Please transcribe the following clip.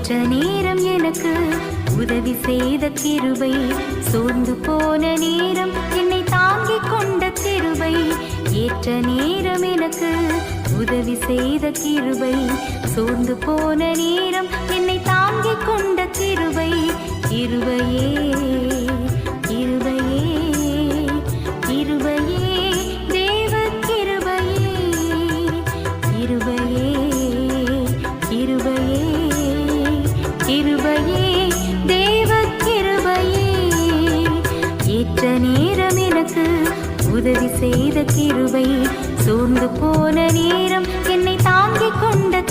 ஏற்ற நேரம் எனக்கு உதவி செய்த கிருபை, சோர்ந்து போன நேரம் என்னை தாங்கிக் கொண்ட கிருபை. ஏற்ற நேரம் எனக்கு உதவி செய்த கிருபை, சோர்ந்து போன நேரம் என்னை தாங்கிக் கொண்ட கிருபை. கிருபையே கிருபையே கிருபையே தேவ கிருபையே, கிருபையே கிருபையே கிருபையே தேவ கிருபையே. ஏற்ற நேரம் எனக்கு உதவி செய்த கிருபை, சோர்ந்து போன நேரம் என்னை தாங்கிக் கொண்ட